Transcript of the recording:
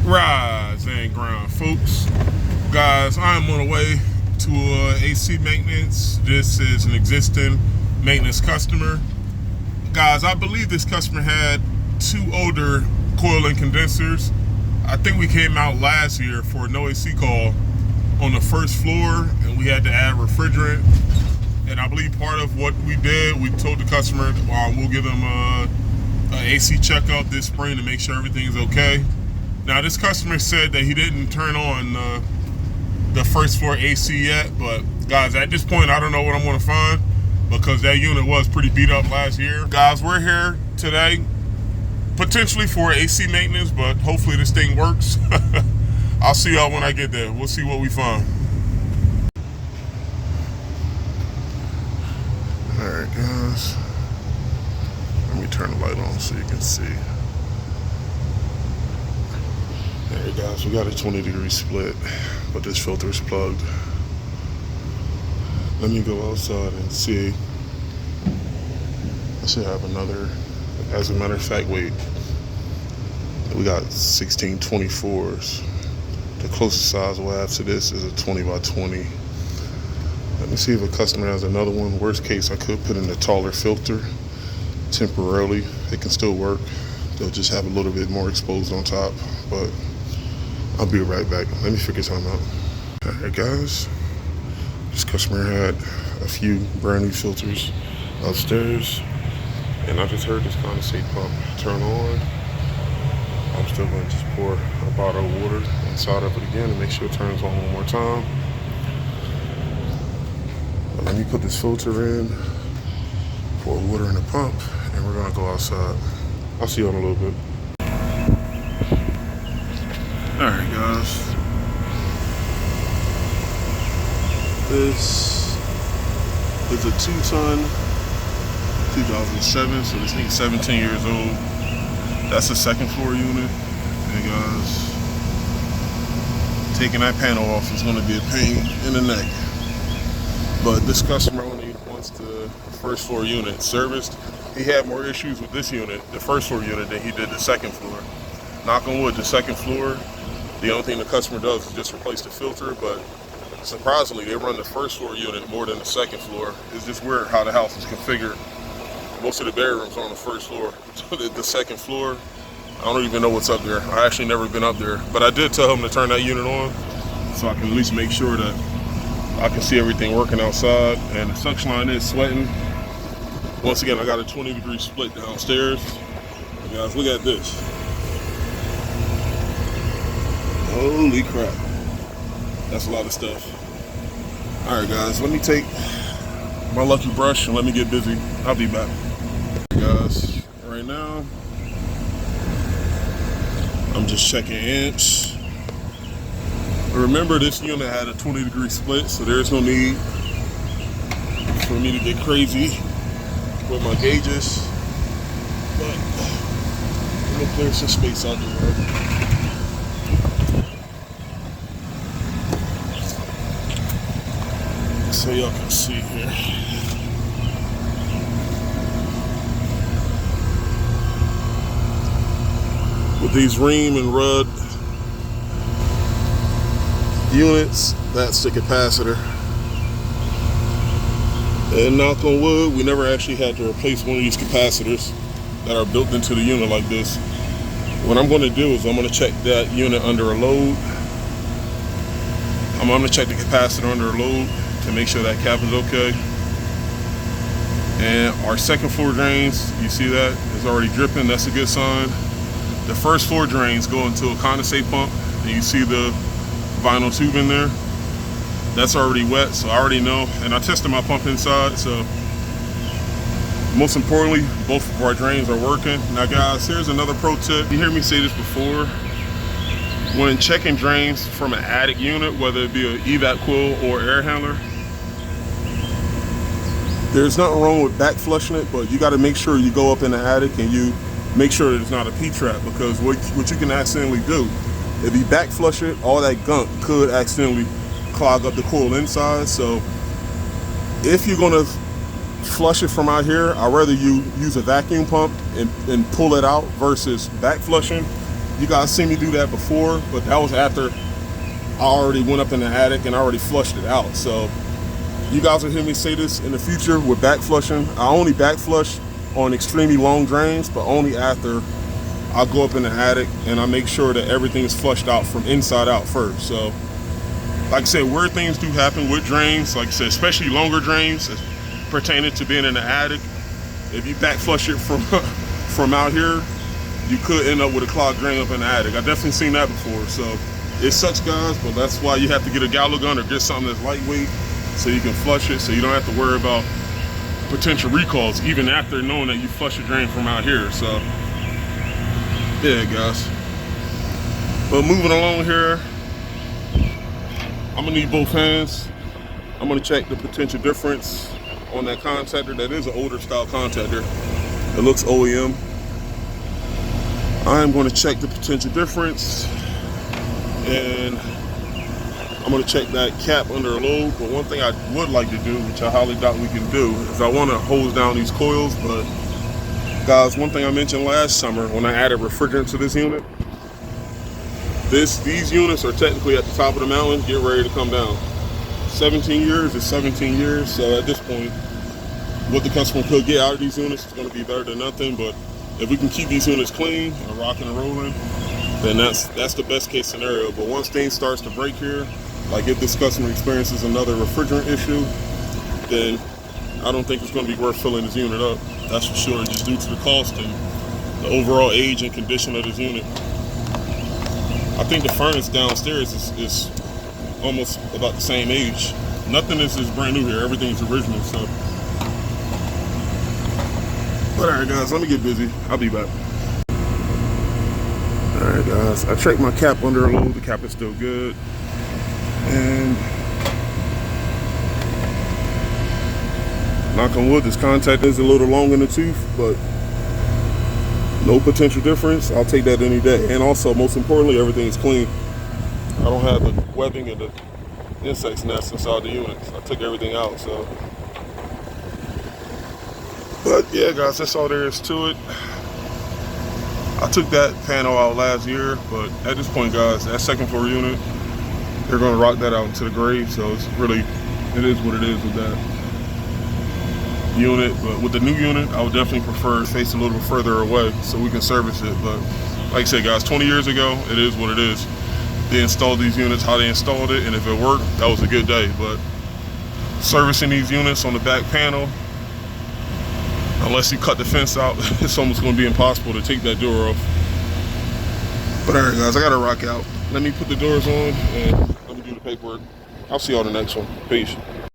Rise and grind, folks. Guys, I'm on the way to AC maintenance. This is an existing maintenance customer. Guys, I believe this customer had 2 older coil and condensers. I think we came out last year for a no AC call on the first floor, and we had to add refrigerant. And I believe part of what we did, we told the customer we'll give them an AC checkup this spring to make sure everything's okay. Now, this customer said that he didn't turn on the first floor AC yet, but guys, at this point, I don't know what I'm gonna find because that unit was pretty beat up last year. Guys, we're here today, potentially for AC maintenance, but hopefully this thing works. I'll see y'all when I get there. We'll see what we find. All right, guys. Let me turn the light on so you can see. Alright guys, we got a 20-degree split, but this filter is plugged. Let me go outside and see. I should have another, as a matter of fact, wait. We got 16 24s. The closest size we'll have to this is a 20 by 20. Let me see if a customer has another one. Worst case, I could put in a taller filter temporarily. It can still work. They'll just have a little bit more exposed on top, but I'll be right back. Let me figure something out. All right, guys. This customer had a few brand new filters upstairs, and I just heard this condensate pump turn on. I'm still going to just pour a bottle of water inside of it again and make sure it turns on one more time. But let me put this filter in, pour water in the pump, and we're going to go outside. I'll see you in a little bit. Alright guys, this is a 2-ton 2007, so this thing's 17 years old. That's a second floor unit. And guys, taking that panel off is going to be a pain in the neck. But this customer only wants the first floor unit serviced. He had more issues with this unit, the first floor unit, than he did the second floor. Knock on wood, the second floor, the only thing the customer does is just replace the filter, but surprisingly, they run the first floor unit more than the second floor. It's just weird how the house is configured. Most of the bedrooms are on the first floor. The second floor, I don't even know what's up there. I actually never been up there, but I did tell him to turn that unit on so I can at least make sure that I can see everything working outside. And the suction line is sweating. Once again, I got a 20-degree split downstairs. And guys, look at this. Holy crap. That's a lot of stuff. Alright guys, let me take my lucky brush and let me get busy. I'll be back. Guys, right now, I'm just checking amps. Remember, this unit had a 20-degree split, so there's no need for me to get crazy with my gauges. But let me clear some space out there. So y'all can see here. With these ream and rud units, that's the capacitor. And knock on wood, we never actually had to replace one of these capacitors that are built into the unit like this. What I'm going to do is I'm going to check that unit under a load. I'm going to check the capacitor under a load to make sure that cap is okay. And our second floor drains, you see that is already dripping. That's a good sign. The first floor drains go into a condensate pump, and you see the vinyl tube in there. That's already wet, so I already know. And I tested my pump inside, so most importantly, both of our drains are working. Now guys, here's another pro tip. You hear me say this before. When checking drains from an attic unit, whether it be an evac coil or air handler, there's nothing wrong with back flushing it, but you got to make sure you go up in the attic and you make sure that it's not a P-trap, because what you can accidentally do, if you back flush it, all that gunk could accidentally clog up the coil inside. So if you're gonna flush it from out here, I'd rather you use a vacuum pump and pull it out versus back flushing. You guys seen me do that before, but that was after I already went up in the attic and I already flushed it out. So you guys will hear me say this in the future with back flushing. I only back flush on extremely long drains, but only after I go up in the attic and I make sure that everything is flushed out from inside out first. So like I said, weird things do happen with drains, like I said, especially longer drains pertaining to being in the attic. If you back flush it from out here, you could end up with a clogged drain up in the attic. I've definitely seen that before. So it sucks, guys, but that's why you have to get a gallo gun or get something that's lightweight so you can flush it, so you don't have to worry about potential recalls even after knowing that you flush your drain from out here. So yeah, guys. But moving along here, I'm gonna need both hands. I'm gonna check the potential difference on that contactor. That is an older style contactor. It looks OEM. I'm gonna check the potential difference, and I'm gonna check that cap under a load. But one thing I would like to do, which I highly doubt we can do, is I wanna hose down these coils. But guys, one thing I mentioned last summer when I added refrigerant to this unit, these units are technically at the top of the mountain, get ready to come down. 17 years is 17 years, so at this point, what the customer could get out of these units is gonna be better than nothing. But if we can keep these units clean and rocking and rolling, then that's the best case scenario. But once things starts to break here, like if this customer experiences another refrigerant issue, then I don't think it's gonna be worth filling this unit up. That's for sure, just due to the cost and the overall age and condition of this unit. I think the furnace downstairs is almost about the same age. Nothing is brand new here, everything's original. So, but all right, guys, let me get busy. I'll be back. All right, guys, I checked my cap under a load. The cap is still good, and knock on wood, this contact is a little long in the tooth, but no potential difference. I'll take that any day. And also, most importantly, everything is clean. I don't have the webbing and the insect's nest inside the units. I took everything out, so. But yeah, guys, that's all there is to it. I took that panel out last year, but at this point, guys, that second floor unit, they're gonna rock that out into the grave. So it's really, it is what it is with that unit. But with the new unit, I would definitely prefer to face a little bit further away so we can service it. But like I said, guys, 20 years ago, it is what it is. They installed these units how they installed it, and if it worked, that was a good day. But servicing these units on the back panel, unless you cut the fence out, it's almost going to be impossible to take that door off. But all right, guys, I got to rock out. Let me put the doors on and let me do the paperwork. I'll see y'all in the next one. Peace.